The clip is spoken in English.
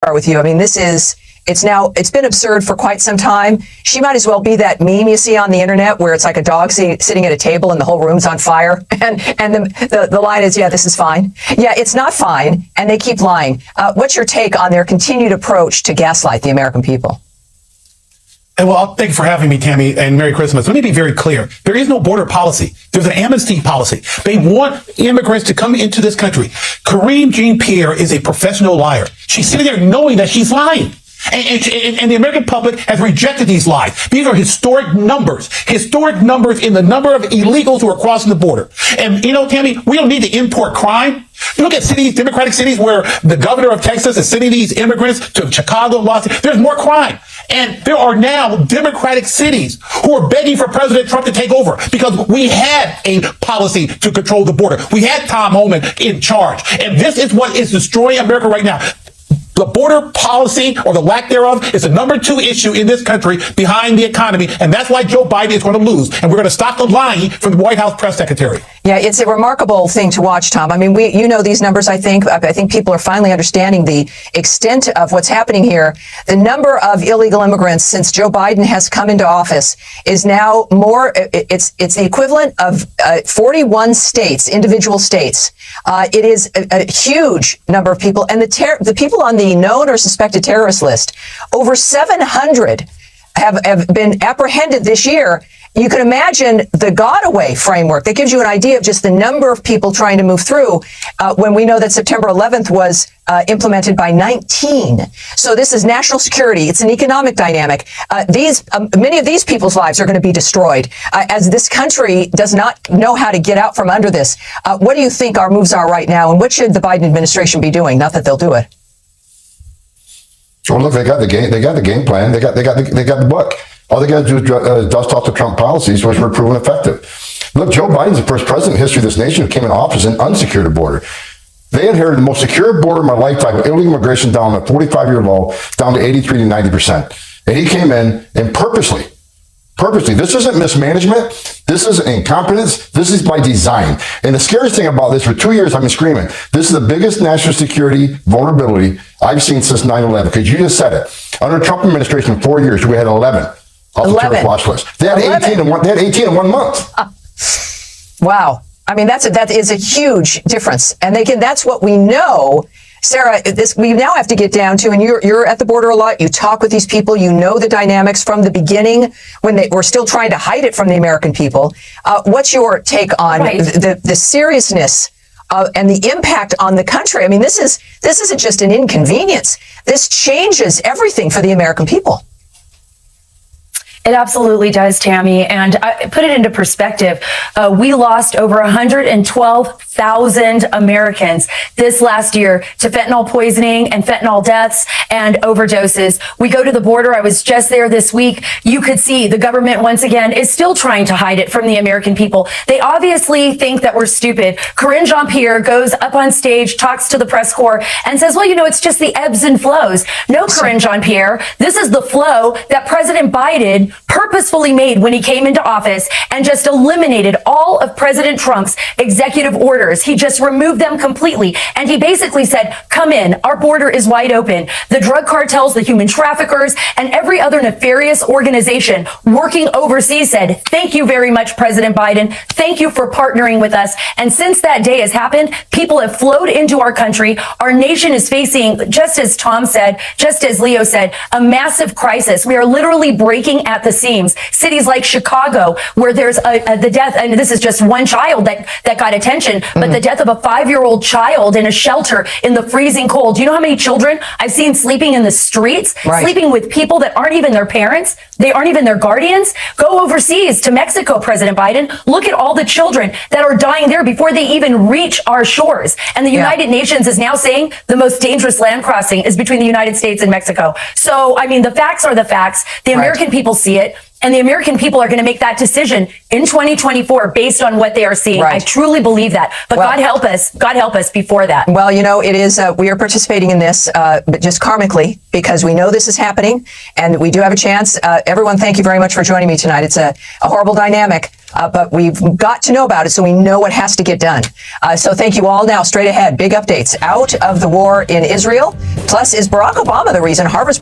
start with you. I mean, it's been absurd for quite some time. She might as well be that meme you see on the internet where it's like a dog sitting at a table and the whole room's on fire. And the line is, yeah, this is fine. Yeah, it's not fine. And they keep lying. What's your take on their continued approach to gaslight the American people? And well, thank you for having me, Tammy, and Merry Christmas. Let me be very clear. There is no border policy. There's an amnesty policy. They want immigrants to come into this country. Karine Jean-Pierre is a professional liar. She's sitting there knowing that she's lying. And the American public has rejected these lies. These are historic numbers in the number of illegals who are crossing the border. And, you know, Tammy, we don't need to import crime. You look at cities, Democratic cities, where the governor of Texas is sending these immigrants to Chicago, Los Angeles. There's more crime. And there are now Democratic cities who are begging for President Trump to take over because we had a policy to control the border. We had Tom Homan in charge. And this is what is destroying America right now. The border policy, or the lack thereof, is the number 2 issue in this country behind the economy. And that's why Joe Biden is going to lose. And we're going to stop the lying from the White House press secretary. Yeah, it's a remarkable thing to watch, Tom. I mean, you know these numbers, I think. I think people are finally understanding the extent of what's happening here. The number of illegal immigrants since Joe Biden has come into office is now more, it's the equivalent of 41 states, individual states. It is a huge number of people. And the people on the known or suspected terrorist list, over 700 have been apprehended this year. You can imagine the Godaway framework. That gives you an idea of just the number of people trying to move through when we know that September 11th was implemented by 19. So this is national security. It's an economic dynamic. Many of these people's lives are going to be destroyed as this country does not know how to get out from under this. What do you think our moves are right now, and what should the Biden administration be doing? Not that they'll do it. Well, look, they got the game. They got the game plan. They got the book. All they got to do is dust off the Trump policies, which were proven effective. Look, Joe Biden's the first president in history of this nation who came into office and unsecured a border. They inherited the most secure border of my lifetime, illegal immigration down a 45-year low, down to 83 to 90%. And he came in and purposely, this isn't mismanagement. This isn't incompetence. This is by design. And the scariest thing about this, for 2 years, I've been screaming, this is the biggest national security vulnerability I've seen since 9/11. Because you just said it. Under the Trump administration, in 4 years, we had 11 off the terrorist watch list. They had 18 in 1 month. Wow. I mean, that is a huge difference. And again, that's what we know. Sarah, we now have to get down to, and you're at the border a lot. You talk with these people. You know the dynamics from the beginning when they were still trying to hide it from the American people. What's your take on the seriousness and the impact on the country? I mean, this isn't just an inconvenience. This changes everything for the American people. It absolutely does, Tammy. And put it into perspective. We lost over 112,000 Americans this last year to fentanyl poisoning and fentanyl deaths and overdoses. We go to the border. I was just there this week. You could see the government once again is still trying to hide it from the American people. They obviously think that we're stupid. Karine Jean-Pierre goes up on stage, talks to the press corps and says, well, you know, it's just the ebbs and flows. No, Karine Jean-Pierre, this is the flow that President Biden purposefully made when he came into office and just eliminated all of President Trump's executive orders. He just removed them completely. And he basically said, come in, our border is wide open. The drug cartels, the human traffickers, and every other nefarious organization working overseas said, thank you very much, President Biden. Thank you for partnering with us. And since that day has happened, people have flowed into our country. Our nation is facing, just as Tom said, just as Leo said, a massive crisis. We are literally breaking at the seams. Cities like Chicago, where there's the death, and this is just one child that got attention, but the death of a 5-year-old child in a shelter in the freezing cold. Do you know how many children I've seen sleeping in the streets, sleeping with people that aren't even their parents? They aren't even their guardians. Go overseas to Mexico, President Biden. Look at all the children that are dying there before they even reach our shores. And the United Nations is now saying the most dangerous land crossing is between the United States and Mexico. So, I mean, the facts are the facts. The American people see it. And the American people are going to make that decision in 2024 based on what they are seeing. I truly believe that. But God help us before that. Well, you know, it is, we are participating in this, but just karmically, because we know this is happening and we do have a chance. Everyone, thank you very much for joining me tonight. It's a horrible dynamic. but we've got to know about it so we know what has to get done. So thank you all. Now, straight ahead, big updates out of the war in Israel. Plus, is Barack Obama the reason Harvard's